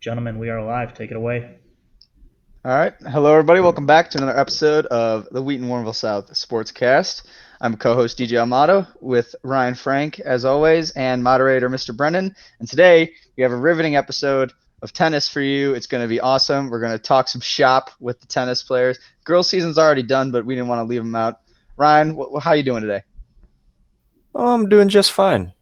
Gentlemen, we are live. Take it away. All right. Hello, everybody. Welcome back to another episode of the Wheaton Warrenville South Sports Cast. I'm co-host DJ Almada with Ryan Frank, as always, and moderator Mr. Brennan. And today we have a riveting episode of tennis for you. It's going to be awesome. We're going to talk some shop with the tennis players. Girls' season's already done, but we didn't want to leave them out. Ryan, how are you doing today? Oh, I'm doing just fine.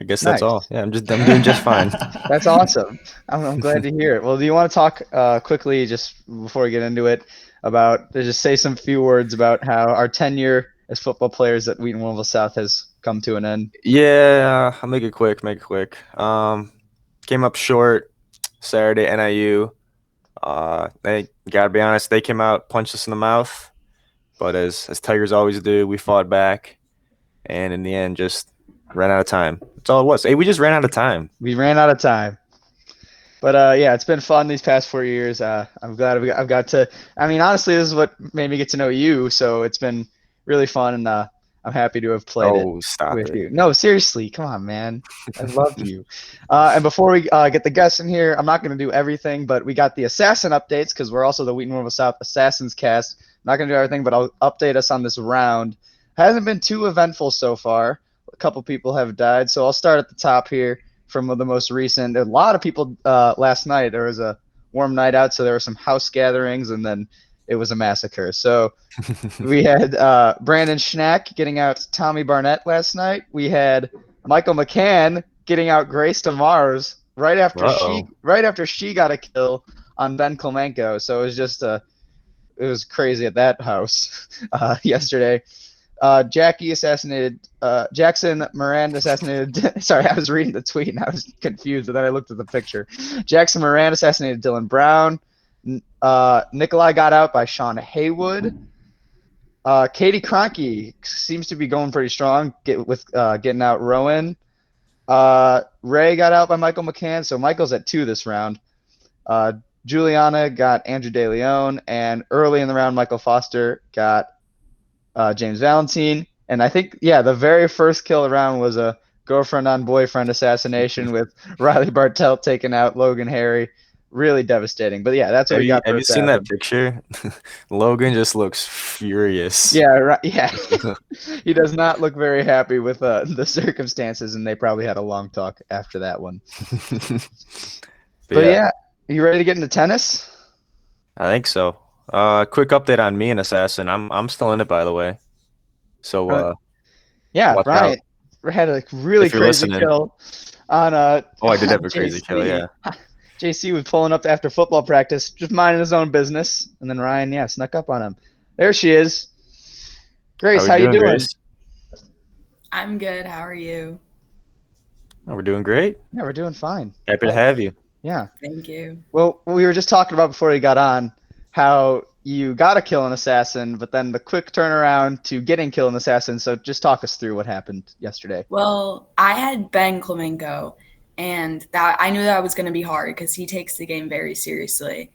I guess that's Nice. all. Yeah, I'm doing just fine. That's awesome. I'm glad to hear it. Well, do you want to talk quickly, just before we get into it, about just say some few words about how our tenure as football players at Wheaton Warrenville South has come to an end? Yeah, I'll make it quick. Came up short Saturday NIU. They gotta be honest, they came out, punched us in the mouth, but as Tigers always do, we fought back, and in the end, just ran out of time. That's all it was. Hey, we just ran out of time. We ran out of time. But yeah, it's been fun these past 4 years. I'm glad I've got to. I mean, honestly, this is what made me get to know you. So it's been really fun, and I'm happy to have played it Stop with it. you. No, seriously, come on, man. I love you. And before we get the guests in here, I'm not going to do everything, but we got the assassin updates because we're also the Wheaton Warrenville South Assassins Cast. I'm not going to do everything, but I'll update us on this round. Hasn't been too eventful so far. A couple people have died, so I'll start at the top here from the most recent. A lot of people last night. There was a warm night out, so there were some house gatherings, and then it was a massacre. So we had Brandon Schnack getting out Tommy Barnett last night. We had Michael McCann getting out Grace DeMars right after she got a kill on Ben Klemenko. So it was just it was crazy at that house yesterday. Jackson Moran assassinated. Sorry, I was reading the tweet and I was confused, but then I looked at the picture. Jackson Moran assassinated Dylan Brown. Nikolai got out by Sean Haywood. Katie Kroenke seems to be going pretty strong getting out Rowan. Ray got out by Michael McCann, so Michael's at 2 this round. Juliana got Andrew De Leon, and early in the round, Michael Foster got James Valentine. And I think, the very first kill around was a girlfriend on boyfriend assassination with Riley Bartelt taking out Logan Harry. Really devastating. But yeah, that's what we got. Have you seen that picture? Logan just looks furious. Yeah, right. Yeah. He does not look very happy with the circumstances, and they probably had a long talk after that one. But yeah, you ready to get into tennis? I think so. Quick update on me and Assassin. I'm still in it, by the way. So yeah, Ryan had a really crazy kill on I did have a crazy kill, yeah. JC was pulling up after football practice, just minding his own business, and then Ryan, snuck up on him. There she is. Grace, how you doing? Grace? I'm good. How are you? Oh, we're doing great. Yeah, we're doing fine. Happy to have you. Yeah. Thank you. Well, we were just talking about before we got on how you got to kill an assassin, but then the quick turnaround to getting killed an assassin. So just talk us through what happened yesterday. Well, I had Ben Klemenko, and that I knew that was going to be hard because he takes the game very seriously.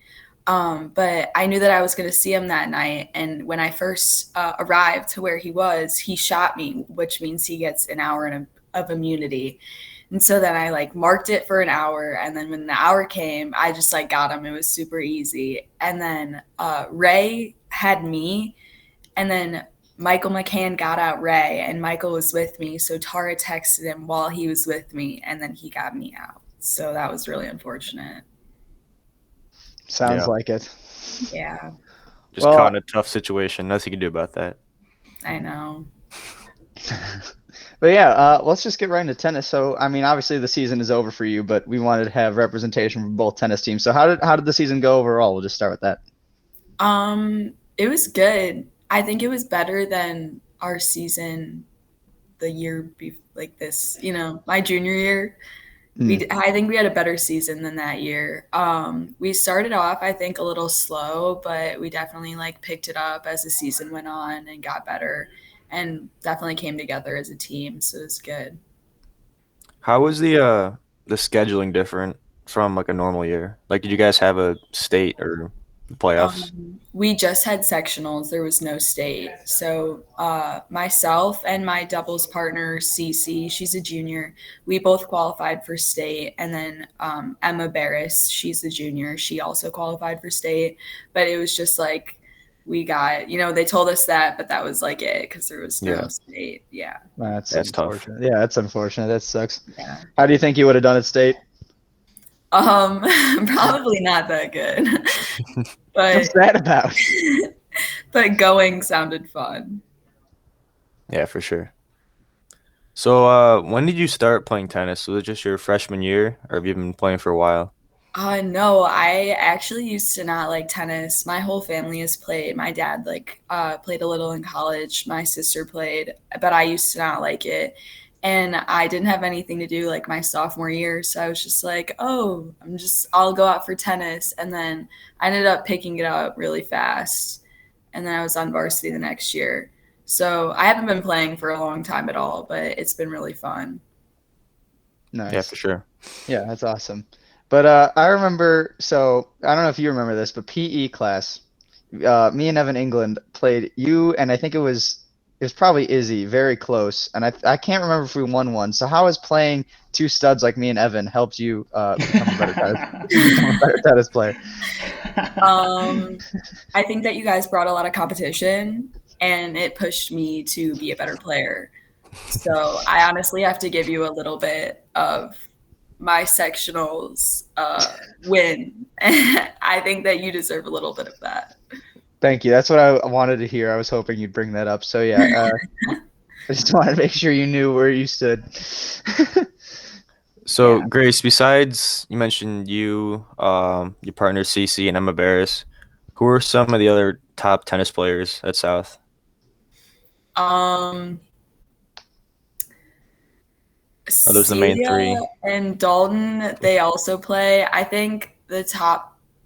But I knew that I was going to see him that night. And when I first arrived to where he was, he shot me, which means he gets an hour of immunity. And so then I marked it for an hour. And then when the hour came, I just got him. It was super easy. And then Ray had me. And then Michael McCann got out Ray, and Michael was with me. So Tara texted him while he was with me, and then he got me out. So that was really unfortunate. Sounds like it. Yeah. Just caught in a tough situation. Nothing you can do about that. I know. But yeah, let's just get right into tennis. So, I mean, obviously the season is over for you, but we wanted to have representation from both tennis teams. So how did the season go overall? We'll just start with that. It was good. I think it was better than our season the year this, my junior year. I think we had a better season than that year. We started off, I think, a little slow, but we definitely picked it up as the season went on and got better and definitely came together as a team. So it was good. How was the scheduling different from a normal year? Did you guys have a state or the playoffs? We just had sectionals. There was no state. So myself and my doubles partner, Cece, she's a junior. We both qualified for state. And then Emma Barris, she's a junior. She also qualified for state. But it was just like we got, they told us that, but that was like it because there was no state. Yeah. That's tough. unfortunate. Yeah, that's unfortunate. That sucks. Yeah. How do you think you would have done at state? Probably not that good. But What's that about? but going sounded fun. Yeah, for sure. So when did you start playing tennis? Was it just your freshman year, or have you been playing for a while? No, I actually used to not like tennis. My whole family has played. My dad played a little in college. My sister played, but I used to not like it. And I didn't have anything to do like my sophomore year. So I was just like, I'll go out for tennis. And then I ended up picking it up really fast. And then I was on varsity the next year. So I haven't been playing for a long time at all, but it's been really fun. Nice. Yeah, for sure. Yeah, that's awesome. But I remember, so I don't know if you remember this, but PE class, me and Evan England played you, and I think it was probably Izzy, very close. And I can't remember if we won one. So how has playing two studs like me and Evan helped you become a better tennis player? I think that you guys brought a lot of competition, and it pushed me to be a better player. So I honestly have to give you a little bit of my sectionals win. I think that you deserve a little bit of that. Thank you. That's what I wanted to hear. I was hoping you'd bring that up. So yeah, I just wanted to make sure you knew where you stood. So Grace, besides you mentioned your partner Cece and Emma Barris, who are some of the other top tennis players at South? Are those the main three? And Dalton, they also play. I think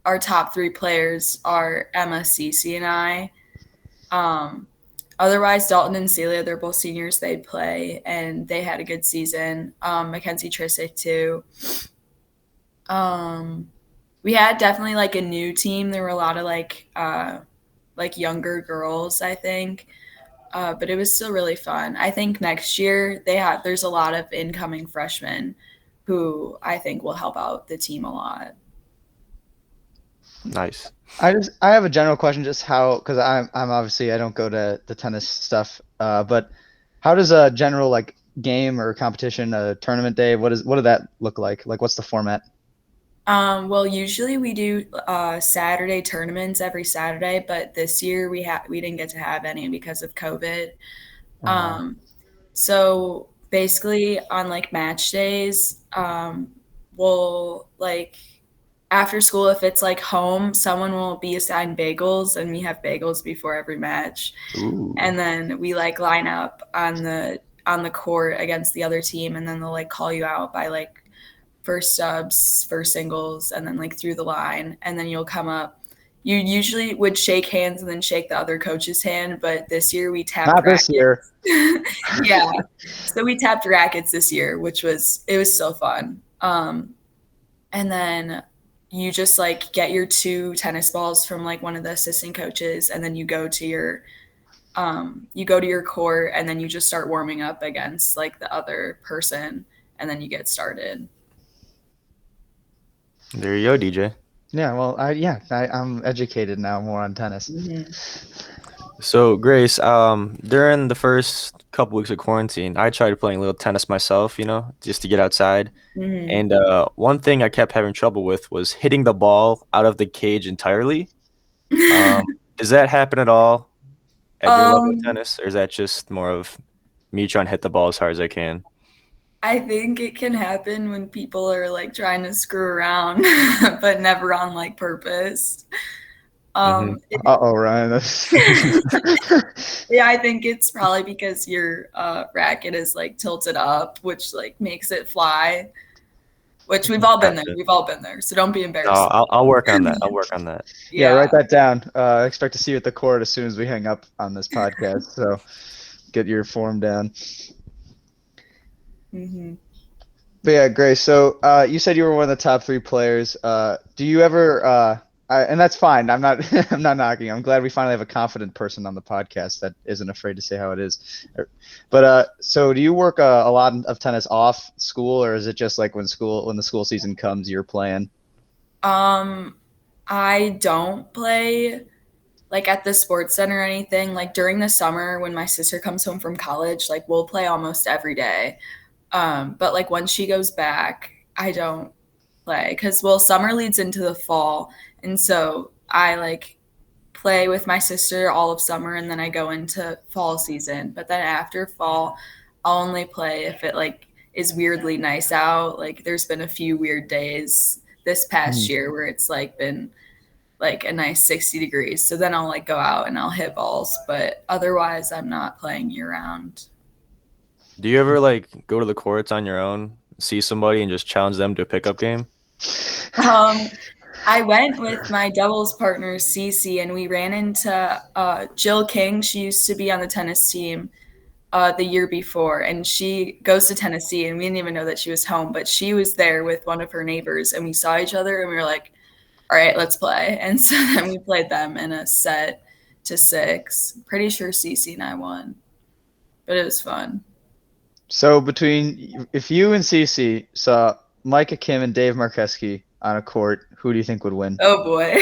our top three players are Emma, Cece, and I. Otherwise, Dalton and Celia, they're both seniors. They play, and they had a good season. Mackenzie Trisick, too. We had definitely like a new team. There were a lot of like younger girls, I think. But it was still really fun. I think next year there's a lot of incoming freshmen who I think will help out the team a lot. Nice. I have a general question, just how, because I'm obviously I don't go to the tennis stuff, but how does a general like game or competition, a tournament day, what did that look like? Like, what's the format? Well, usually we do Saturday tournaments every Saturday, but this year we didn't get to have any because of COVID. So basically on like match days, we'll like after school, if it's like home, someone will be assigned bagels, and we have bagels before every match. Ooh. And then we like line up on the court against the other team, and then they'll like call you out by like first subs, first singles, and then like through the line, and then you'll come up. You usually would shake hands and then shake the other coach's hand, but this year we tapped Not rackets. this year. Yeah. So we tapped rackets this year, it was so fun. And then you just like get your 2 tennis balls from like one of the assistant coaches, and then you go to your court, and then you just start warming up against like the other person, and then you get started. There you go, DJ. Yeah, well, I'm educated now more on tennis. Mm-hmm. So Grace, during the first couple weeks of quarantine, I tried playing a little tennis myself, just to get outside. Mm-hmm. And one thing I kept having trouble with was hitting the ball out of the cage entirely. Does that happen at all at your level of tennis, or is that just more of me trying to hit the ball as hard as I can? I think it can happen when people are like trying to screw around, but never on like purpose. Ryan. Yeah, I think it's probably because your racket is like tilted up, which like makes it fly. Which we've all been there. So don't be embarrassed. I'll work on that. Yeah, write that down. I expect to see you at the court as soon as we hang up on this podcast. So get your form down. Mm-hmm. But yeah, Grace. So you said you were one of the top 3 players. Do you ever And that's fine. I'm not I'm not knocking. I'm glad we finally have a confident person on the podcast that isn't afraid to say how it is. But so do you work a lot of tennis off school, or is it just like when the school season comes, you're playing? I don't play like at the sports center or anything. Like during the summer when my sister comes home from college, like we'll play almost every day. But like once she goes back, I don't play because summer leads into the fall, and so I like play with my sister all of summer, and then I go into fall season. But then after fall, I'll only play if it like is weirdly nice out. Like there's been a few weird days this past year where it's like been like a nice 60 degrees. So then I'll like go out and I'll hit balls, but otherwise I'm not playing year round. Do you ever like go to the courts on your own, see somebody, and just challenge them to a pickup game? I went with my doubles partner Cece, and we ran into Jill King. She used to be on the tennis team the year before, and she goes to Tennessee, and we didn't even know that she was home, but she was there with one of her neighbors, and we saw each other, and we were like, all right, let's play. And so then we played them in a set to 6. Pretty sure Cece and I won, but it was fun. So if you and Cece saw Micah Kim and Dave Markeski on a court, who do you think would win? Oh boy.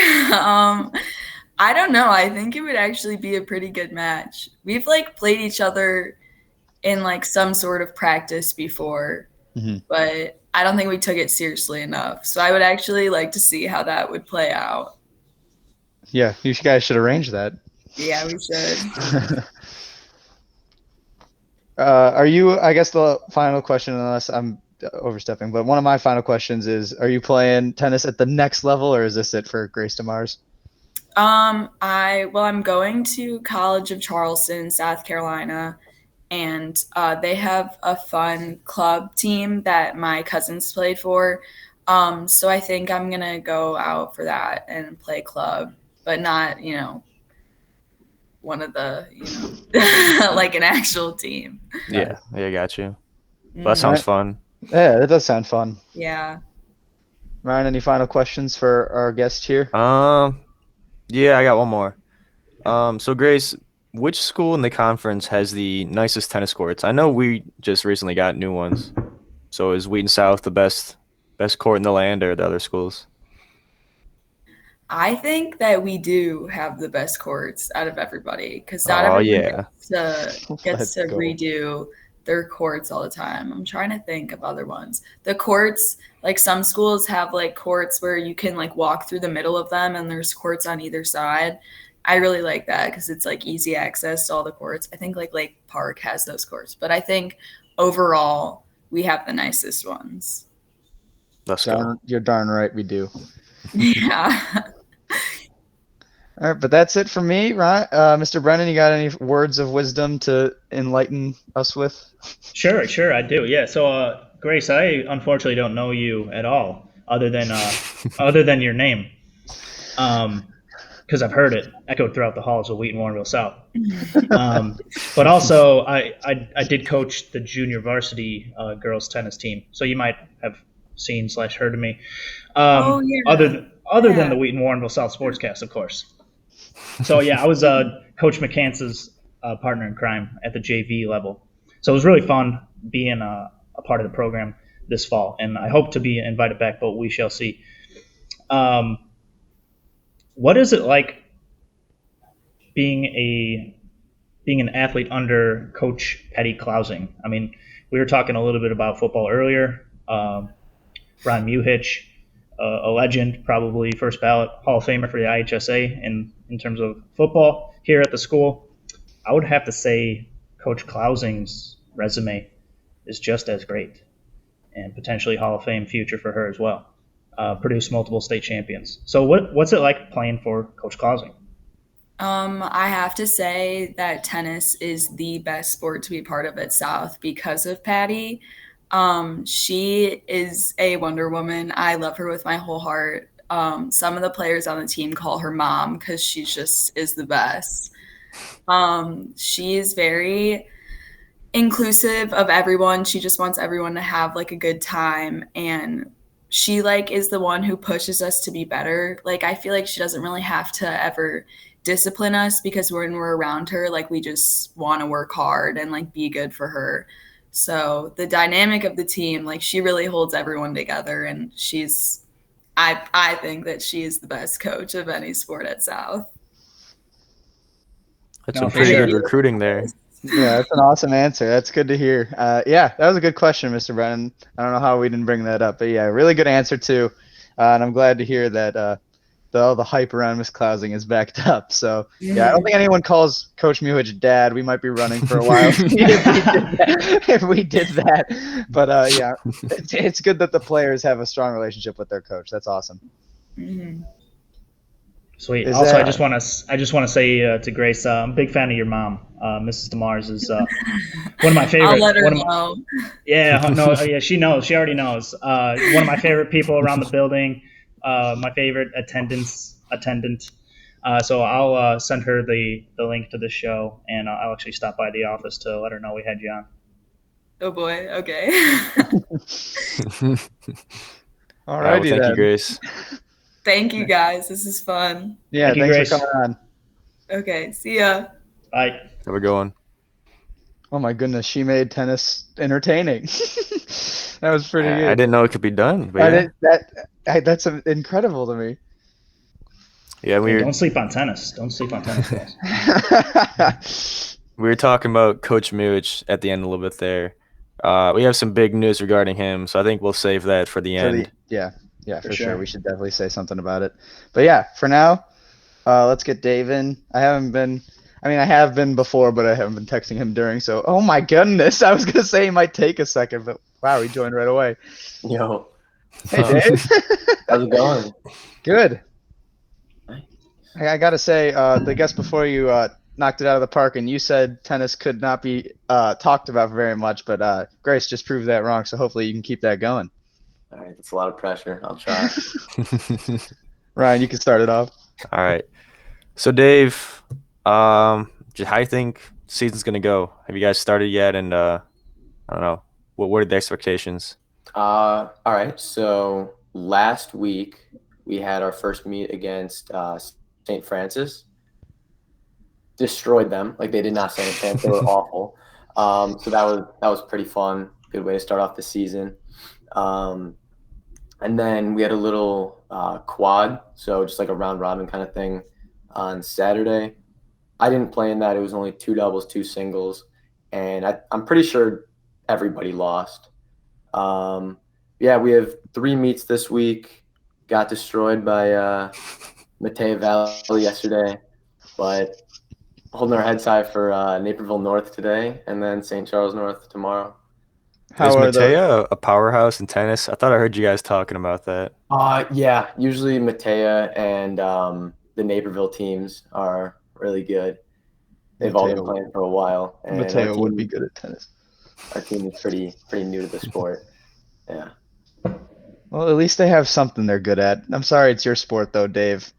I don't know. I think it would actually be a pretty good match. We've like played each other in like some sort of practice before, but I don't think we took it seriously enough. So I would actually like to see how that would play out. Yeah, you guys should arrange that. Yeah, we should. I guess the final question, unless I'm overstepping, but one of my final questions is, are you playing tennis at the next level, or is this it for Grace DeMars? I'm going to College of Charleston, South Carolina, and they have a fun club team that my cousins played for. So I think I'm gonna go out for that and play club, but not, one of the, like an actual team. Yeah, got you. Well, that sounds fun. Yeah, that does sound fun. Yeah. Ryan, any final questions for our guest here? Yeah, I got one more. So Grace, which school in the conference has the nicest tennis courts? I know we just recently got new ones. So is Wheaton South the best court in the land, or the other schools? I think that we do have the best courts out of everybody, because not everyone gets to redo their courts all the time. I'm trying to think of other ones. The courts, like some schools have like courts where you can like walk through the middle of them, and there's courts on either side. I really like that because it's like easy access to all the courts. I think like Lake Park has those courts, but I think overall we have the nicest ones. Let's go. You're darn right we do. Yeah. All right, but that's it for me, right? Mr. Brennan, you got any words of wisdom to enlighten us with? Sure, I do. Yeah. So, Grace, I unfortunately don't know you at all, other than your name, because I've heard it echoed throughout the halls of Wheaton Warrenville South. But also, I did coach the junior varsity girls tennis team, so you might have seen / heard of me. Other than the Wheaton Warrenville South Sports Cast, of course. So yeah, I was Coach McCance's partner in crime at the JV level. So it was really fun being a part of the program this fall, and I hope to be invited back, but we shall see. What is it like being an athlete under Coach Patty Klausing? I mean, we were talking a little bit about football earlier. Ron Muhich, a legend, probably first ballot Hall of Famer for the IHSA in terms of football here at the school. I would have to say Coach Klausing's resume is just as great, and potentially Hall of Fame future for her as well. Produced multiple state champions. So what's it like playing for Coach Klausing? I have to say that tennis is the best sport to be part of at South because of Patty. She is a Wonder Woman. I love her with my whole heart. Some of the players on the team call her mom because she just is the best. She is very inclusive of everyone. She just wants everyone to have like a good time. And she like is the one who pushes us to be better. Like I feel like she doesn't really have to ever discipline us because when we're around her, like we just want to work hard and like be good for her. So the dynamic of the team, like she really holds everyone together, and I think that she is the best coach of any sport at South. That's No, some for pretty sure. good recruiting there. Yeah, that's an awesome answer. That's good to hear. Yeah, that was a good question, Mr. Brennan. I don't know how we didn't bring that up, but yeah, really good answer too. And I'm glad to hear that all the hype around Miss Clousing is backed up. So yeah, I don't think anyone calls Coach Muhich dad. We might be running for a while if we did that. But yeah, it's good that the players have a strong relationship with their coach. That's awesome. Mm-hmm. Sweet. Is Also, that- I just want to say to Grace, I'm a big fan of your mom. Mrs. DeMars is one of my favorite. I'll let her one of my- know. Yeah, no, yeah, she knows. She already knows. One of my favorite people around the building. My favorite attendant. So I'll send her the link to the show, and I'll actually stop by the office to let her know we had you on. Oh boy. Okay. All Well, righty thank then. you, Grace. Thank you guys. This is fun. Yeah, Thank you, thanks Grace. for coming on. Okay. See ya. Bye. Have a good one. Oh my goodness, she made tennis entertaining. That was pretty good. I didn't know it could be done, but That's incredible to me. yeah, we Don't sleep on tennis. Don't sleep on tennis, guys. were talking about Coach Muhich at the end a little bit there. We have some big news regarding him, so I think we'll save that for the end. Yeah, for sure. sure. We should definitely say something about it. But yeah, for now, let's get Dave in. I have been before, but I haven't been texting him during. So, oh my goodness, I was gonna say he might take a second, but wow, he joined right away. Yo, Hey, Dave. how's it going? Good. I gotta say, the guest before you knocked it out of the park, and you said tennis could not be talked about very much, but Grace just proved that wrong. So hopefully you can keep that going. All right, that's a lot of pressure. I'll try. Ryan, you can start it off. All right. So Dave, just how do you think season's gonna go? Have you guys started yet? And I don't know, what are the expectations? All right, so last week we had our first meet against St. Francis. Destroyed them. Like, they did not stand a chance. They were awful. So that was pretty fun. Good way to start off the season. And then we had a little quad, so just like a round robin kind of thing on Saturday. I didn't play in that. It was only 2 doubles, 2 singles, and I'm pretty sure everybody lost. Yeah, we have 3 meets this week. Got destroyed by Matea Valley yesterday, but holding our heads high for Naperville North today, and then St. Charles North tomorrow. Is Matea a powerhouse in tennis? I thought I heard you guys talking about that. Yeah, usually Matea and the Naperville teams are really good. They've all been playing for a while. And Matea would be good at tennis. Our team is pretty new to the sport. Yeah. Well, at least they have something they're good at. I'm sorry it's your sport, though, Dave.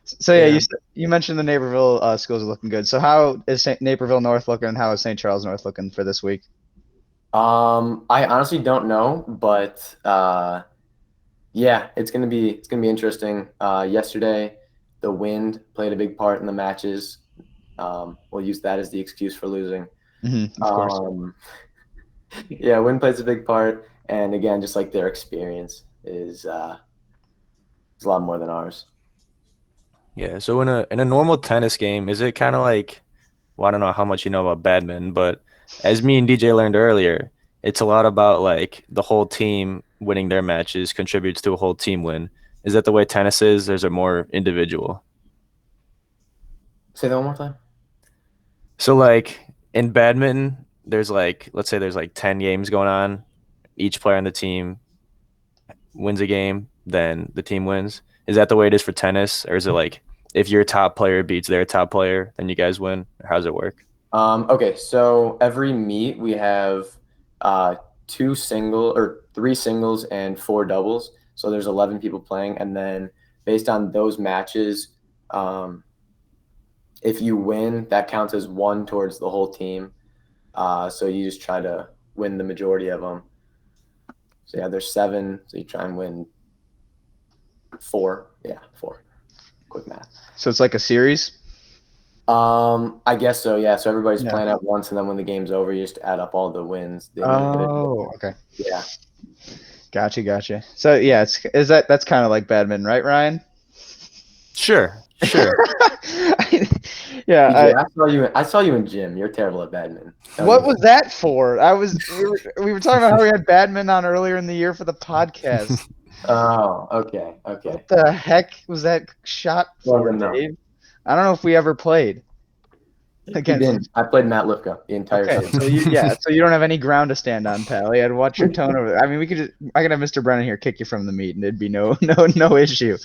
So, yeah, you mentioned the Naperville schools are looking good. So how is Naperville North looking, and how is St. Charles North looking for this week? I honestly don't know, but yeah, it's gonna be interesting. Yesterday, the wind played a big part in the matches. We'll use that as the excuse for losing. Of course. Yeah, wind plays a big part, and again, just like their experience is a lot more than ours. Yeah. So in a normal tennis game, is it kind of like, well, I don't know how much you know about badminton, but as me and DJ learned earlier, it's a lot about like the whole team winning their matches contributes to a whole team win. Is that the way tennis is, or is it more individual? Say that one more time. So like in badminton, there's like, let's say there's like 10 games going on. Each player on the team wins a game, then the team wins. Is that the way it is for tennis, or is it like if your top player beats their top player, then you guys win? Or how does it work? Okay, so every meet we have 3 singles and 4 doubles. So there's 11 people playing, and then based on those matches, if you win, that counts as 1 towards the whole team. So you just try to win the majority of them. So yeah, there's 7. So you try and win 4. Yeah, 4. Quick math. So it's like a series? I guess so. Yeah. So everybody's Yeah. playing at once, and then when the game's over, you just add up all the wins. Oh, okay. Yeah. Gotcha. So yeah, that's kind of like badminton, right, Ryan? Sure. Yeah. DJ, I saw you in gym. You're terrible at badminton. What was that for? We were talking about how we had badminton on earlier in the year for the podcast. Oh, okay. What the heck was that shot for, Well, no. Dave? I don't know if we ever played You against. didn't. I played Matt Lifka the entire Okay, season. so you don't have any ground to stand on, pal. You had to watch your tone over. I mean, I could have Mr. Brennan here kick you from the meet, and it'd be no issue.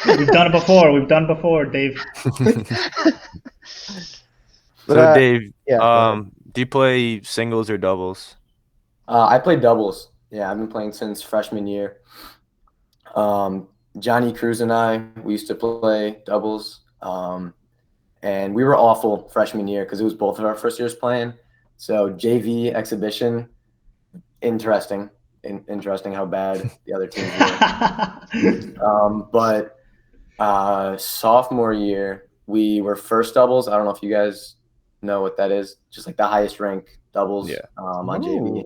We've done it before, Dave. So Dave, yeah. do you play singles or doubles? I played doubles. Yeah, I've been playing since freshman year. Johnny Cruz and I, we used to play doubles. And we were awful freshman year because it was both of our first years playing. So JV exhibition, interesting how bad the other teams were. But sophomore year, we were first doubles. I don't know if you guys know what that is. Just like the highest rank doubles on JV.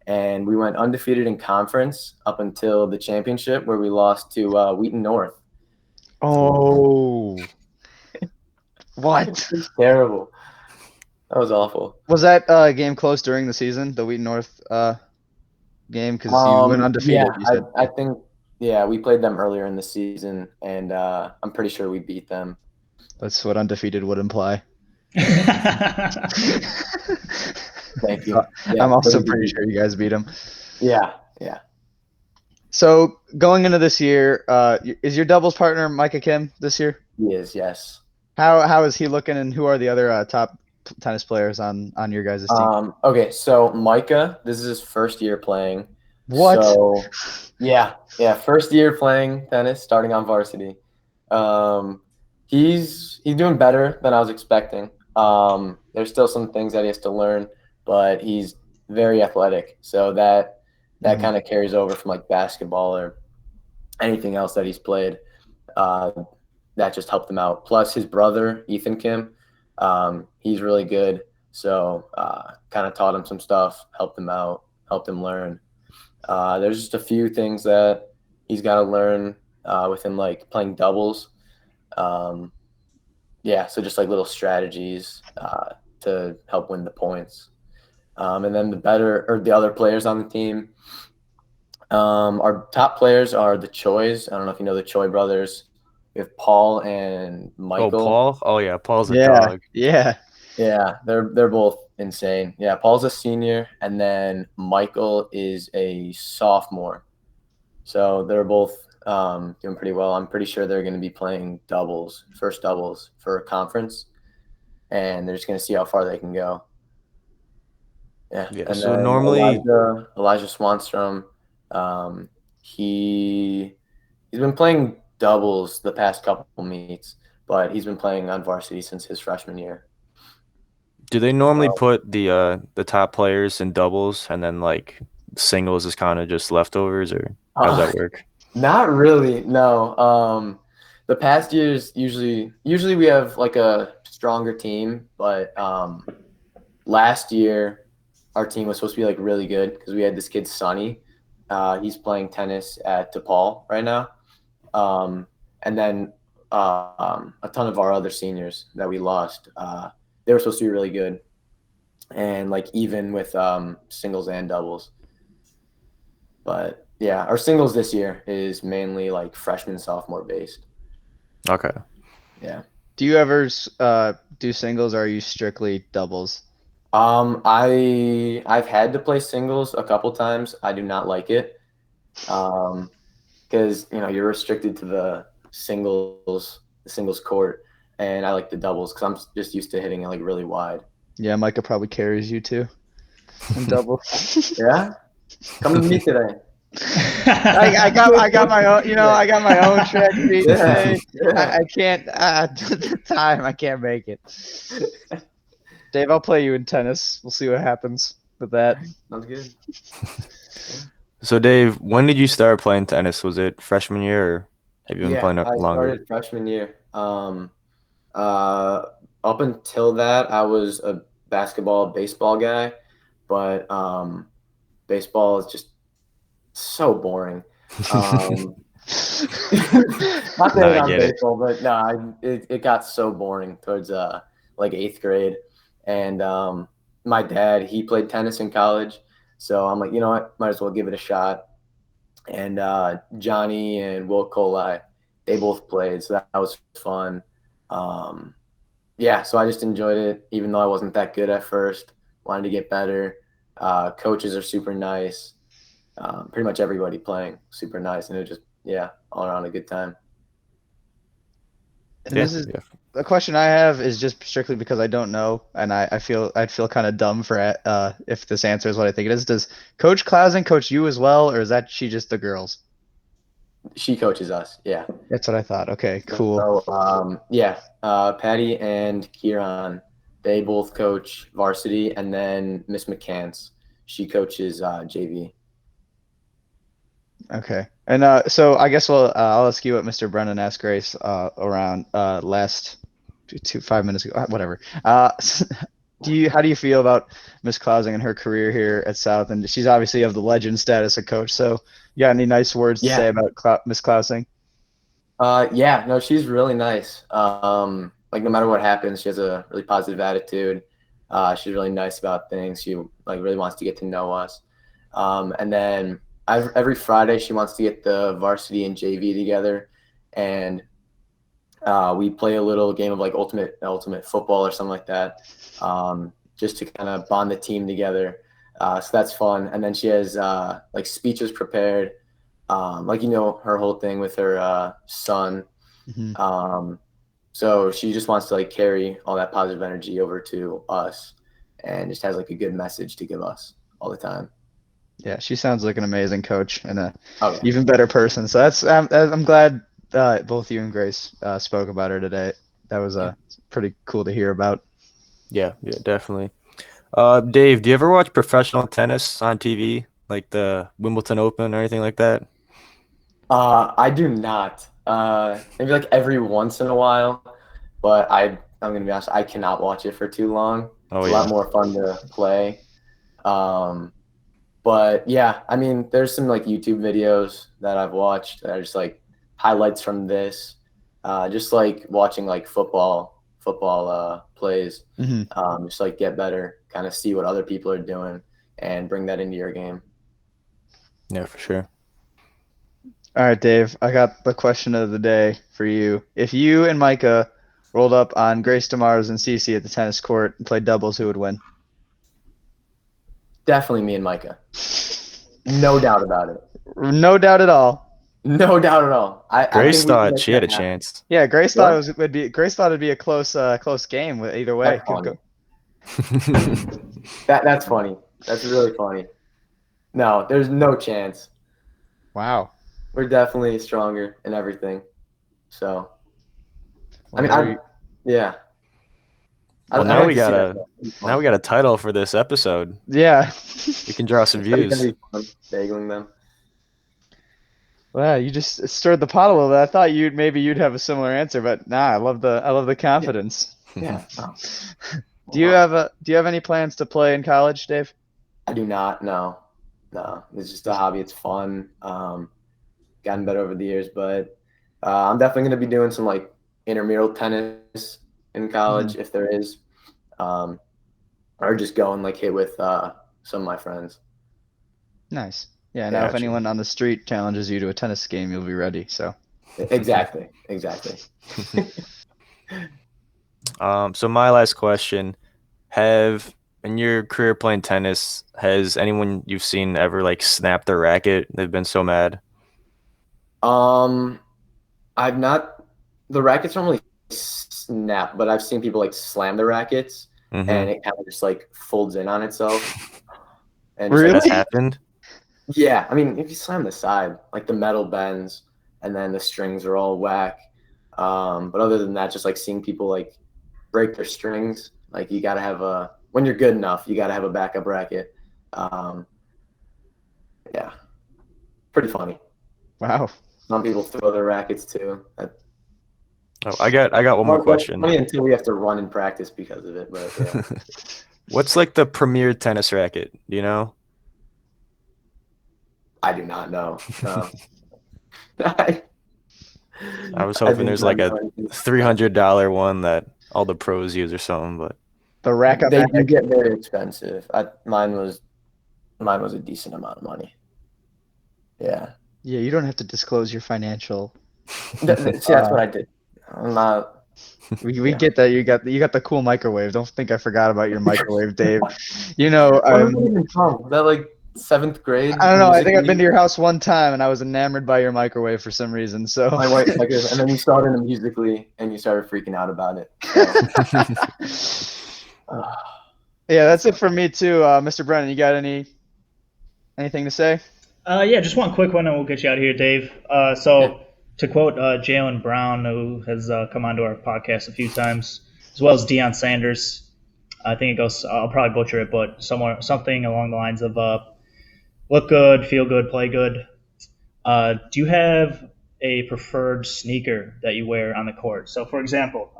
And we went undefeated in conference up until the championship where we lost to Wheaton North. Oh. What? Terrible. That was awful. Was that game close during the season, the Wheaton North game? Because you went undefeated. Yeah, I think, we played them earlier in the season, and I'm pretty sure we beat them. That's what undefeated would imply. Thank you. Yeah, I'm also pretty sure you guys beat them. Yeah. So going into this year, is your doubles partner Micah Kim this year? He is, yes. How is he looking, and who are the other top tennis players on your guys' team? Okay, so Micah, this is his first year playing. What? So, yeah, first year playing tennis, starting on varsity. He's doing better than I was expecting. There's still some things that he has to learn, but he's very athletic. So that kind of carries over from like basketball or anything else that he's played. That just helped him out. Plus his brother, Ethan Kim, he's really good. So kind of taught him some stuff, helped him out, helped him learn. There's just a few things that he's got to learn with him, like playing doubles. So just like little strategies to help win the points. And then the other players on the team, our top players are the Chois. I don't know if you know the Choi brothers. We have Paul and Michael. Oh, Paul? Oh, yeah. Paul's a dog. Yeah. Yeah, they're both insane. Yeah, Paul's a senior, and then Michael is a sophomore. So they're both doing pretty well. I'm pretty sure they're going to be playing first doubles for a conference, and they're just going to see how far they can go. Yeah. And so then normally Elijah Swanstrom, he's been playing doubles the past couple meets, but he's been playing on varsity since his freshman year. Do they normally put the top players in doubles and then like singles is kind of just leftovers, or how does that work? Not really, no. The past years usually we have like a stronger team, but last year our team was supposed to be like really good because we had this kid Sonny. He's playing tennis at DePaul right now. And then a ton of our other seniors that we lost, they were supposed to be really good, and like even with singles and doubles. But yeah, our singles this year is mainly like freshman, sophomore based. Okay. Yeah. Do you ever do singles, or are you strictly doubles? I've had to play singles a couple times. I do not like it, because you're restricted to the singles court, and I like the doubles because I'm just used to hitting it like really wide. Yeah, Micah probably carries you too in doubles. Yeah, come to me today. I got my own. I got my own track meet today. I can't the time. I can't make it. Dave, I'll play you in tennis. We'll see what happens with that. Sounds good. So Dave, when did you start playing tennis? Was it freshman year, or have you been Yeah, playing it I longer? started freshman year. Uh, Up until that, I was a basketball, baseball guy, but baseball is just so boring. Um, Not No, saying I on get it. baseball, but no, it got so boring towards like eighth grade, and my dad, he played tennis in college, so I'm like, you know what, might as well give it a shot. And Johnny and Will Colai, they both played, so that was fun. Um, yeah, so I just enjoyed it, even though I wasn't that good at first. Wanted to get better. Coaches are super nice. Pretty much everybody playing super nice, and it was just all around a good time. And Yeah, this is yeah. the question I have is just strictly because I don't know, and I'd feel kind of dumb for if this answer is what I think it is. Does Coach Clausen coach you as well, or is that she just the girls? She coaches us, yeah. That's what I thought. Okay, cool. So Patty and Kieran, they both coach varsity, and then Miss McCants, she coaches JV. Okay. And so I guess I'll ask you what Mr. Brennan asked Grace around last 5 minutes ago, whatever. How do you feel about Miss Clausing and her career here at South? And she's obviously of the legend status of coach. So you got any nice words to Yeah. say about Miss Clausing? Yeah, no, she's really nice. Like no matter what happens, she has a really positive attitude. She's really nice about things. She like really wants to get to know us. And then every Friday she wants to get the varsity and JV together, and we play a little game of like ultimate football or something like that, just to kind of bond the team together. So that's fun. And then she has like speeches prepared, like her whole thing with her son. Mhm. So she just wants to like carry all that positive energy over to us, and just has like a good message to give us all the time. Yeah, she sounds like an amazing coach and a Oh yeah. even better person. So I'm glad both you and Grace spoke about her today. That was pretty cool to hear about. Yeah, definitely. Dave, do you ever watch professional tennis on TV, like the Wimbledon Open or anything like that? I do not. Maybe like every once in a while, but I'm gonna be honest, I cannot watch it for too long. Oh It's a yeah. lot more fun to play. Um, but yeah, I mean, there's some like YouTube videos that I've watched that are just like highlights from this. Just like watching like football plays. Hmm. Just like get better, kind of see what other people are doing, and bring that into your game. Yeah, for sure. All right, Dave, I got the question of the day for you. If you and Micah rolled up on Grace DeMars and Cece at the tennis court and played doubles, who would win? Definitely me and Micah. No doubt about it. No doubt at all. No doubt at all. I Grace think we can thought make she had that a happen. chance. Yeah, Grace thought What? it'd be a close game either way. That's funny. That's funny. That's really funny. No, there's no chance. Wow. We're definitely stronger in everything. So, I Well, mean, yeah. Well, I'd now like we to see got that. a That'd be now fun. we got a title for this episode. yeah. We can draw some That'd views. be fun, bagling them. Wow, you just stirred the pot a little bit. I thought you'd have a similar answer, but nah, I love the confidence. Yeah. Oh, Do you have any plans to play in college, Dave? I do not. No. No. It's just a hobby. It's fun. Gotten better over the years, but I'm definitely going to be doing some like intramural tennis in college if there is, um, or just go and like hit with some of my friends. Nice. Yeah, now if Gotcha. anyone on the street challenges you to a tennis game, you'll be ready. So Exactly. So my last question, in your career playing tennis, has anyone you've seen ever like snap their racket? They've been so mad. I've not. The rackets don't really snap, but I've seen people like slam the rackets, Mm-hmm. and it kind of just like folds in on itself. And just, Really? like, That's happened. yeah, I mean, if you slam the side, like the metal bends, and then the strings are all whack. But other than that, just like seeing people like break their strings, like you gotta have when you're good enough, you gotta have a backup racket. Yeah. pretty funny. Wow. Some people throw their rackets too. I got one more question. Funny until we have to run in practice because of it, but yeah. What's like the premier tennis racket? Do you know? I do not know. No. I was hoping there's like a $300 one that all the pros use or something, but The rack up. They do get very expensive. Mine was a decent amount of money. Yeah. Yeah, you don't have to disclose your financial. See, that's what I did. I'm not. We get that you got the cool microwave. Don't think I forgot about your microwave, Dave. You know, Where did it even from? Was that like 7th grade? I don't know. I think I've been to your house one time, and I was enamored by your microwave for some reason. So My wife, and then you saw it in the Musically, and you started freaking out about it. So. Yeah, that's it for me too. Mr. Brennan, you got anything to say? Yeah, just one quick one, and we'll get you out of here, Dave. To quote Jalen Brown, who has come onto our podcast a few times, as well as Deion Sanders, I think it goes. I'll probably butcher it, but something along the lines of look good, feel good, play good. Do you have a preferred sneaker that you wear on the court? So, for example,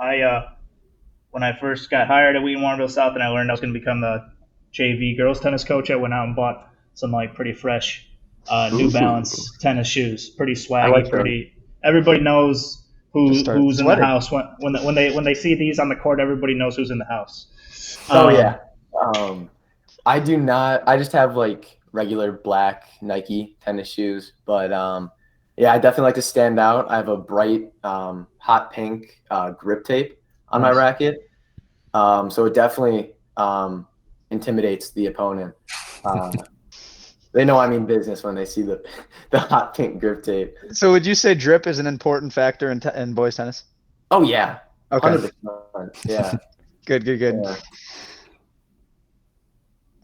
when I first got hired at Wheaton Warrenville South and I learned I was going to become the JV girls tennis coach, I went out and bought some like pretty fresh New Balance tennis shoes. Pretty swaggy, pretty. Everybody knows who's in the house when they see these on the court. Everybody knows who's in the house. Yeah. I do not. I just have like regular black Nike tennis shoes, but yeah, I definitely like to stand out. I have a bright hot pink grip tape on my racket, so it definitely intimidates the opponent. They know I mean business when they see the hot pink grip tape. So would you say drip is an important factor in boys tennis? Oh yeah. Okay. 100%. Yeah. Good. Yeah.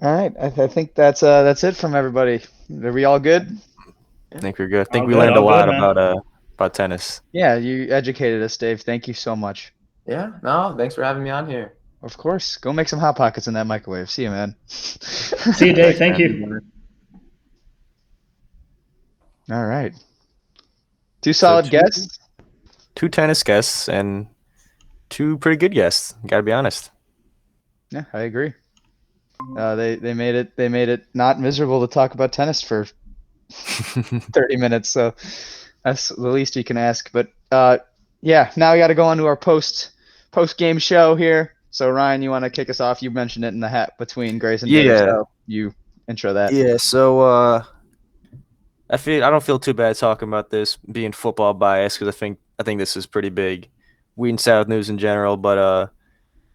All right. I think that's it from everybody. Are we all good? I think we're good. I think All we good, learned a all lot good, about tennis. Yeah, you educated us, Dave. Thank you so much. Yeah. No, thanks for having me on here. Of course. Go make some Hot Pockets in that microwave. See you, man. See you, Dave. Thank you. All right. Two solid guests. Two tennis guests and two pretty good guests. Got to be honest. Yeah, I agree. They made it not miserable to talk about tennis for 30 minutes, so that's the least you can ask. But yeah, now we got to go on to our post game show here. So Ryan, you want to kick us off? You mentioned it in the hat between Grace and Dave, so you intro that. Yeah. So I don't feel too bad talking about this being football biased because I think this is pretty big Wheaton South news in general. But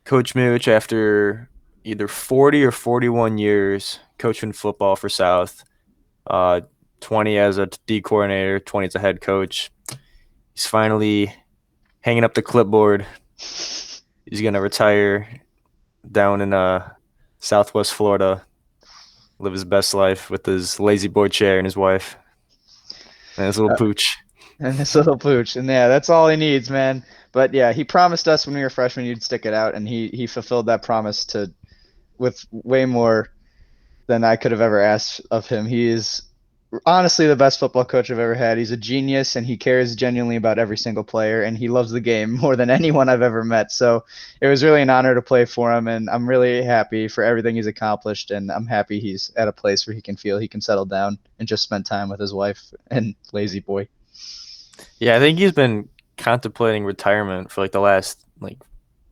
Coach Mooch, after either 40 or 41 years coaching football for South, 20 as a D coordinator, 20 as a head coach, he's finally hanging up the clipboard. He's gonna retire down in Southwest Florida, live his best life with his lazy boy chair and his wife and his little pooch. And his little pooch. And yeah, that's all he needs, man. But yeah, he promised us when we were freshmen you'd stick it out, and he fulfilled that promise with way more than I could have ever asked of him. He is honestly the best football coach I've ever had. He's a genius, and he cares genuinely about every single player, and he loves the game more than anyone I've ever met. So it was really an honor to play for him, and I'm really happy for everything he's accomplished, and I'm happy he's at a place where he can feel he can settle down and just spend time with his wife and lazy boy. Yeah, I think he's been contemplating retirement for like the last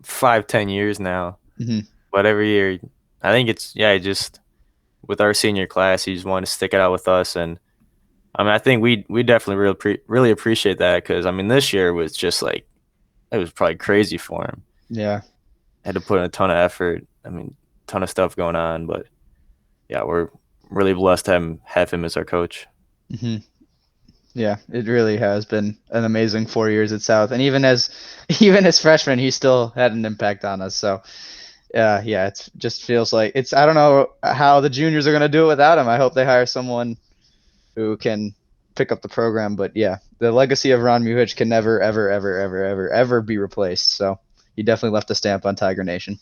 5-10 years now. Mm-hmm. But every year, I think just with our senior class, he just wanted to stick it out with us, and I mean, I think we definitely really appreciate that because I mean, this year was just it was probably crazy for him. Yeah, had to put in a ton of effort. I mean, ton of stuff going on, but yeah, we're really blessed to have him as our coach. Mm-hmm. Yeah, it really has been an amazing 4 years at South, and even as freshmen, he still had an impact on us. So, yeah, it just feels like I don't know how the juniors are going to do it without him. I hope they hire someone who can pick up the program. But yeah, the legacy of Ron Muhich can never, ever, ever, ever, ever, ever be replaced. So he definitely left a stamp on Tiger Nation.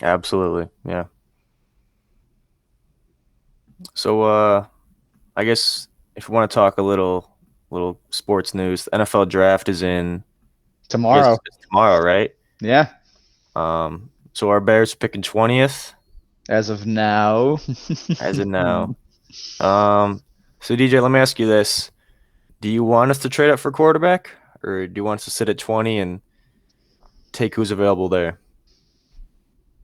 Absolutely, yeah. So, I guess if we want to talk a little sports news, the NFL draft is in Tomorrow. it's tomorrow, right? Yeah. So our Bears picking 20th As of now. as of now. So DJ, let me ask you this: do you want us to trade up for quarterback, or do you want us to sit at 20 and take who's available there?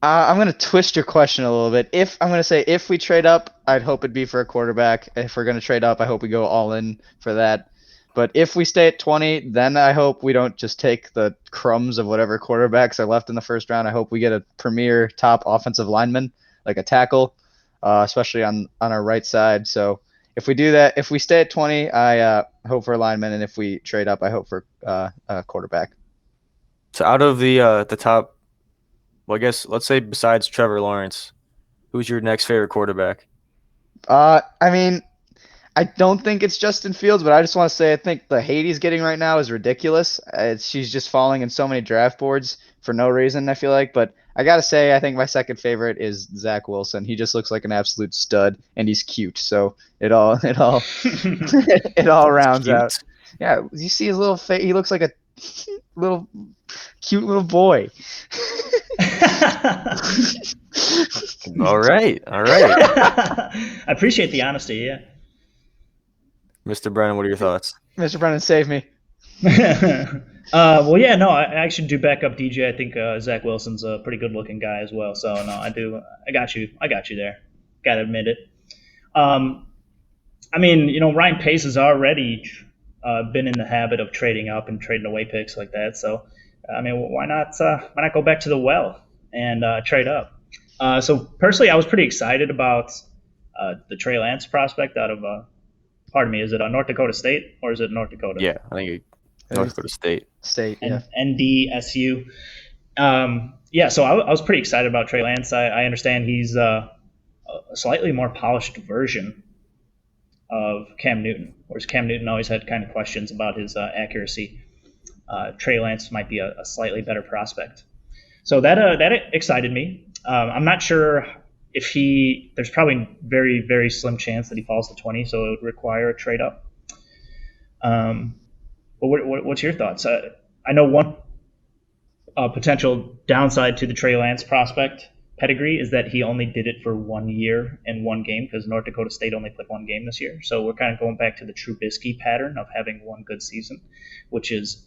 I'm going to twist your question a little bit. I'm going to say if we trade up, I'd hope it'd be for a quarterback. If we're going to trade up, I hope we go all in for that. But if we stay at 20, then I hope we don't just take the crumbs of whatever quarterbacks are left in the first round. I hope we get a premier top offensive lineman, like a tackle, especially on our right side. So if we do that, if we stay at 20, I hope for a lineman. And if we trade up, I hope for a quarterback. So out of the top, well, I guess let's say besides Trevor Lawrence, who's your next favorite quarterback? I mean, I don't think it's Justin Fields, but I just want to say I think the hate he's getting right now is ridiculous. She's just falling in so many draft boards for no reason, I feel like. But I got to say, I think my second favorite is Zach Wilson. He just looks like an absolute stud, and he's cute. So it all it all rounds Cute. out. Yeah, you see his little face. He looks like a little cute little boy. All right. I appreciate the honesty. Yeah. Mr. Brennan, what are your thoughts? Mr. Brennan, save me. Well, yeah, no, I actually do back up DJ. I think Zach Wilson's a pretty good-looking guy as well. So no, I do. I got you there. Got to admit it. I mean, Ryan Pace has already been in the habit of trading up and trading away picks like that. So, I mean, why not go back to the well and trade up? So personally, I was pretty excited about the Trey Lance prospect out of. Pardon me, is it North Dakota State or is it North Dakota? Yeah, I think North Dakota State. Yeah. NDSU. Yeah, so I was pretty excited about Trey Lance. I understand he's a slightly more polished version of Cam Newton, whereas Cam Newton always had kind of questions about his accuracy. Trey Lance might be a slightly better prospect. So that excited me. I'm not sure if there's probably very, very slim chance that he falls to 20, so it would require a trade up. But what's your thoughts? I know one potential downside to the Trey Lance prospect pedigree is that he only did it for 1 year and one game because North Dakota State only played one game this year. So we're kind of going back to the Trubisky pattern of having one good season, which is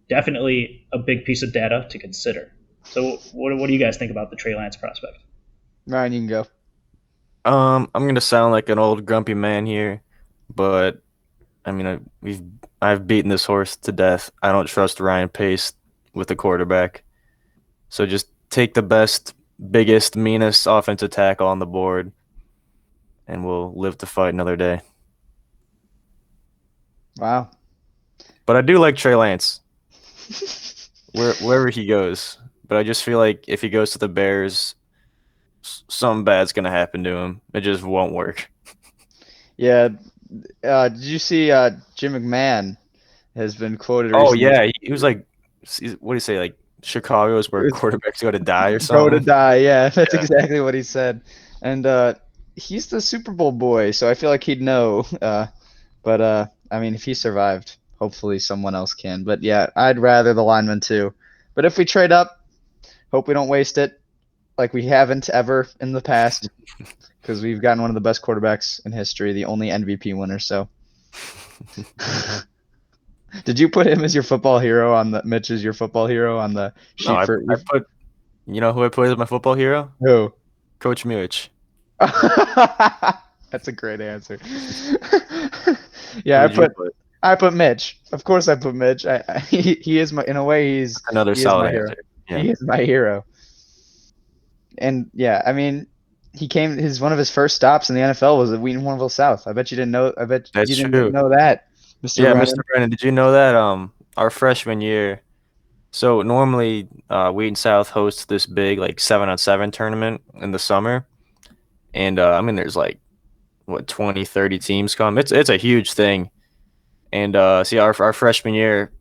definitely a big piece of data to consider. So what do you guys think about the Trey Lance prospect? Ryan, you can go. I'm gonna sound like an old grumpy man here, but I mean I've beaten this horse to death. I don't trust Ryan Pace with the quarterback. So just take the best, biggest, meanest offensive tackle on the board, and we'll live to fight another day. Wow. But I do like Trey Lance, wherever he goes. But I just feel like if he goes to the Bears, something bad's gonna happen to him. It just won't work. Yeah. Did you see Jim McMahon has been quoted recently? Oh, yeah. He was like, what do you say, like Chicago is where quarterbacks go to die or something? Go to die, yeah. That's exactly what he said. And he's the Super Bowl boy, so I feel like he'd know. But I mean, if he survived, hopefully someone else can. But yeah, I'd rather the lineman too. But if we trade up, hope we don't waste it like we haven't ever in the past because we've gotten one of the best quarterbacks in history, the only MVP winner. So did you put him as your football hero on the Mitch as your football hero on the sheet? No, I put, you know who I put as my football hero? Who? Coach Muich. That's a great answer. Yeah, I put Mitch. Of course I put Mitch. He is my, in a way, he's another solid answer. Yeah. He is my hero. And yeah, I mean, one of his first stops in the NFL was at Wheaton-Warrenville South. I bet you didn't know. I bet That's you didn't true. know that, Mr. Yeah, Brennan. Mr. Brennan, did you know that our freshman year? So normally Wheaton South hosts this big like 7-on-7 tournament in the summer, and I mean there's like 20, 30 teams come. It's a huge thing, and see our freshman year,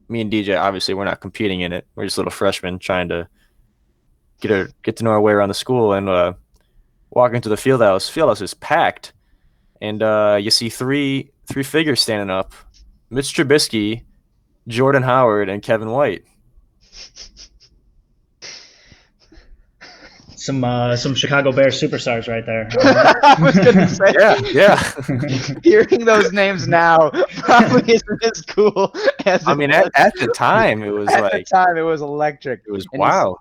me and DJ obviously we're not competing in it. We're just little freshmen trying to get to know our way around the school, and walk into the field house. Field house is packed, and you see three figures standing up: Mitch Trubisky, Jordan Howard, and Kevin White. Some Chicago Bears superstars right there. I was gonna say, Yeah. hearing those names now probably isn't as cool as I it mean, was. at the time, it was At like the time, it was electric. it was And he's- wow.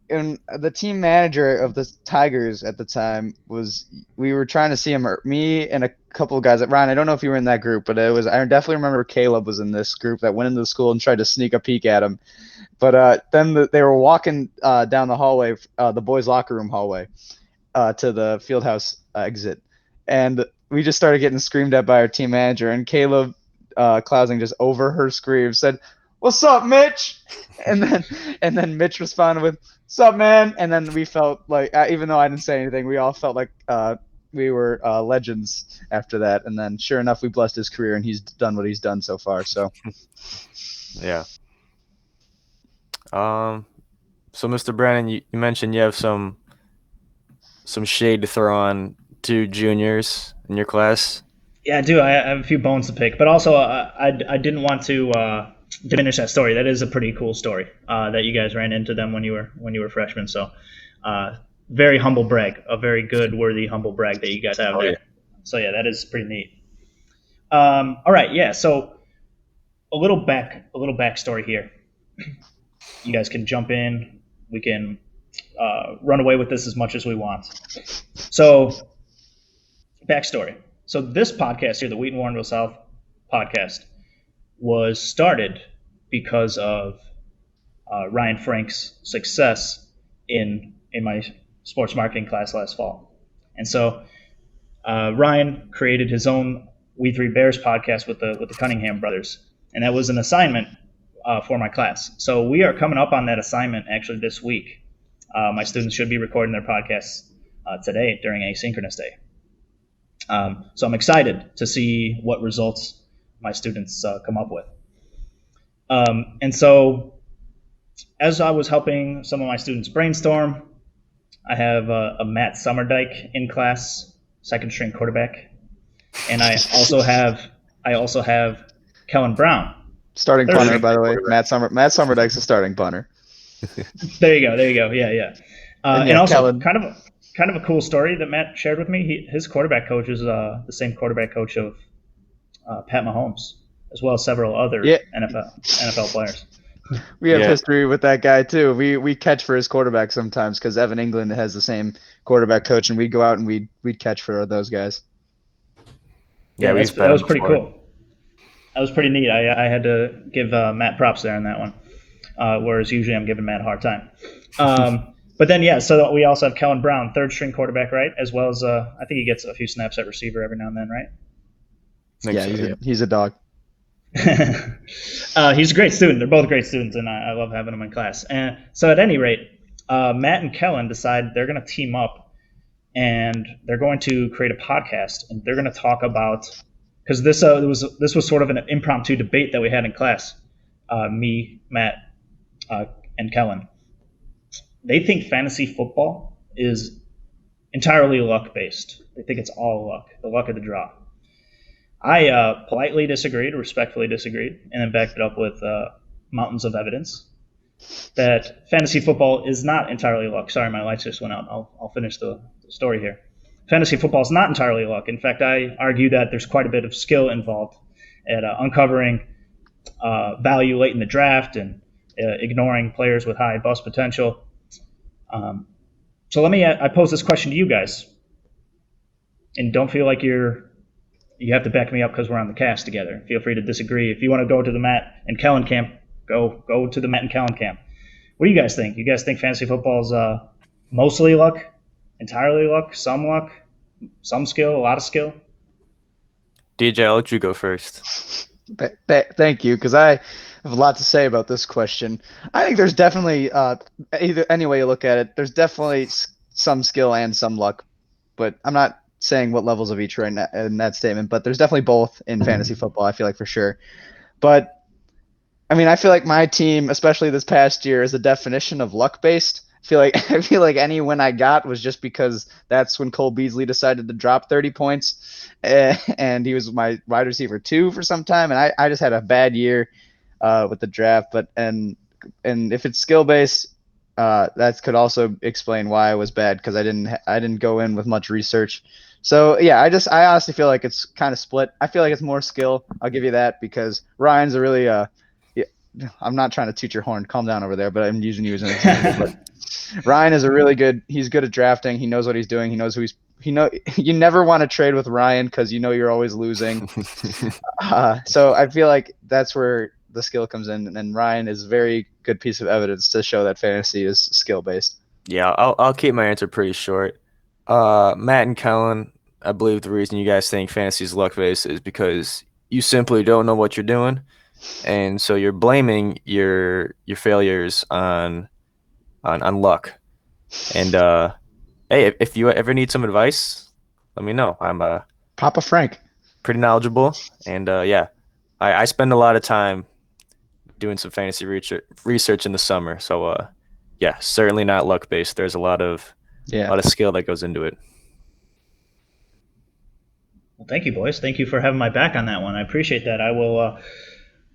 And the team manager of the Tigers at the time we were trying to see him, me and a couple of guys. Ryan, I don't know if you were in that group, but I definitely remember Caleb was in this group that went into the school and tried to sneak a peek at him. But then they were walking down the hallway, the boys' locker room hallway, to the Fieldhouse exit, and we just started getting screamed at by our team manager. And Caleb Clousing just overheard screams, said, "What's up, Mitch?" And then Mitch responded with, "What's up, man?" And then we felt like, even though I didn't say anything, we all felt like we were legends after that. And then, sure enough, we blessed his career, and he's done what he's done so far. So, Yeah. So Mr. Brennan, you mentioned you have some shade to throw on two juniors in your class. Yeah, I do. I have a few bones to pick, but also I didn't want to diminish that story. That is a pretty cool story that you guys ran into them when you were freshmen. So very humble brag, a very good, worthy humble brag that you guys have there. Yeah. So yeah, that is pretty neat. All right, yeah. So a little backstory here. You guys can jump in. We can run away with this as much as we want. So backstory. So this podcast here, the Wheaton Warrenville South podcast, was started because of Ryan Frank's success in my sports marketing class last fall. And so Ryan created his own We Three Bears podcast with the Cunningham brothers, and that was an assignment for my class. So we are coming up on that assignment actually this week. My students should be recording their podcasts today during Asynchronous Day. So I'm excited to see what results my students come up with. And so as I was helping some of my students brainstorm, I have a Matt Summerdike in class, second string quarterback. And I also have Kellen Brown. starting punter, by the way. Matt Summerdike's a starting punter. There you go. Yeah. And also Kellen. kind of a cool story that Matt shared with me. His quarterback coach is the same quarterback coach of Pat Mahomes, as well as several other NFL players. We have history with that guy too. We catch for his quarterback sometimes because Evan England has the same quarterback coach, and we'd go out and we'd catch for those guys. Yeah, that was pretty cool. That was pretty neat. I had to give Matt props there on that one, whereas usually I'm giving Matt a hard time. But then, so we also have Kellen Brown, third string quarterback, right? As well as I think he gets a few snaps at receiver every now and then, right? He's a dog. He's a great student. They're both great students, and I love having them in class. And so at any rate, Matt and Kellen decide they're going to team up, and they're going to create a podcast, and they're going to talk about, because this was sort of an impromptu debate that we had in class, me, Matt, and Kellen. They think fantasy football is entirely luck-based. They think it's all luck, the luck of the draw. I politely disagreed, respectfully disagreed, and then backed it up with mountains of evidence that fantasy football is not entirely luck. Sorry, my lights just went out. I'll finish the story here. Fantasy football is not entirely luck. In fact, I argue that there's quite a bit of skill involved at uncovering value late in the draft and ignoring players with high bust potential. So I pose this question to you guys, and don't feel like you have to back me up because we're on the cast together. Feel free to disagree. If you want to go to the Matt and Kellen camp, go to the Matt and Kellen camp. What do you guys think? You guys think fantasy football is mostly luck, entirely luck, some skill, a lot of skill? DJ, I'll let you go first. Thank you, because I have a lot to say about this question. I think there's definitely, either any way you look at it, there's definitely some skill and some luck, but I'm not saying what levels of each right now in that statement, but there's definitely both in fantasy football, I feel like, for sure. But I mean, I feel like my team, especially this past year, is a definition of luck-based, I feel like any win I got was just because that's when Cole Beasley decided to drop 30 points, and he was my wide receiver 2 for some time, and I just had a bad year with the draft. But and if it's skill based, that could also explain why I was bad, because I didn't go in with much research. So yeah, I honestly feel like it's kind of split. I feel like it's more skill. I'll give you that, because Ryan's a really I'm not trying to toot your horn. Calm down over there, but I'm using you as an example. But Ryan is he's good at drafting. He knows what he's doing. He knows you never want to trade with Ryan, because you're always losing. So I feel like that's where the skill comes in, and Ryan is a very good piece of evidence to show that fantasy is skill based. Yeah, I'll keep my answer pretty short. Matt and Kellen, I believe the reason you guys think fantasy is luck based is because you simply don't know what you're doing, and so you're blaming your failures on luck. And hey, if you ever need some advice, let me know. I'm Papa Frank. pretty knowledgeable, and yeah, I spend a lot of time doing some fantasy research in the summer. So yeah, certainly not luck based. There's a lot of skill that goes into it. Well, thank you, boys. Thank you for having my back on that one. I appreciate that. I will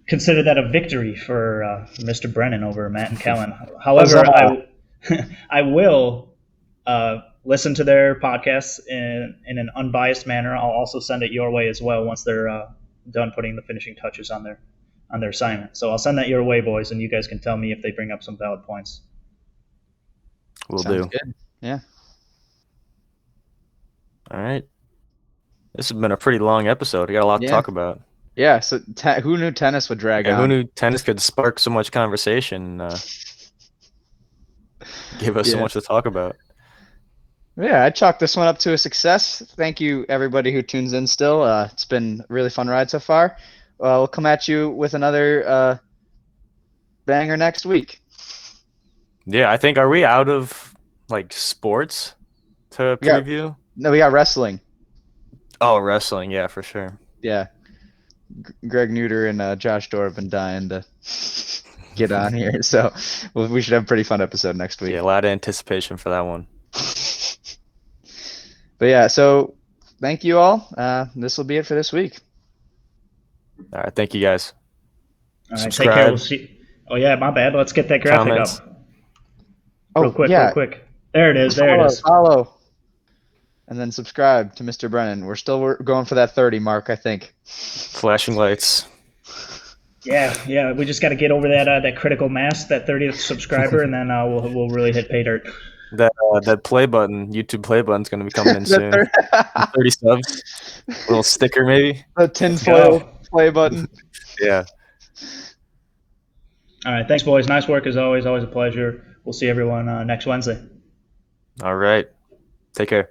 consider that a victory for Mr. Brennan over Matt and Kellen. However, I will listen to their podcasts in an unbiased manner. I'll also send it your way as well once they're done putting the finishing touches on their assignment. So I'll send that your way, boys, and you guys can tell me if they bring up some valid points. Will Sounds do. Good. Yeah. All right. This has been a pretty long episode. We got a lot to talk about. Yeah. So who knew tennis would drag on? Who knew tennis could spark so much conversation? Give us so much to talk about. Yeah, I chalk this one up to a success. Thank you, everybody who tunes in still. It's been a really fun ride so far. We'll come at you with another banger next week. Yeah, I think, are we out of sports to preview? No, we got wrestling. Oh, wrestling. Yeah, for sure. Yeah. Greg Neuter and Josh Dorr have been dying to get on here. So we should have a pretty fun episode next week. Yeah, a lot of anticipation for that one. But yeah, so thank you all. This will be it for this week. All right, thank you guys. All right, Subscribe. take care. We'll see. Oh yeah, my bad. Let's get that graphic Comments. up. Real quick. There it is. Follow. And then subscribe to Mr. Brennan. We're still going for that 30 mark, I think. Flashing lights. Yeah. We just got to get over that critical mass, that 30th subscriber, and then we'll really hit pay dirt. That play button, YouTube play button's going to be coming in soon. 30 subs. A little sticker maybe. The tinfoil play button. Yeah. All right. Thanks, boys. Nice work as always. Always a pleasure. We'll see everyone next Wednesday. All right. Take care.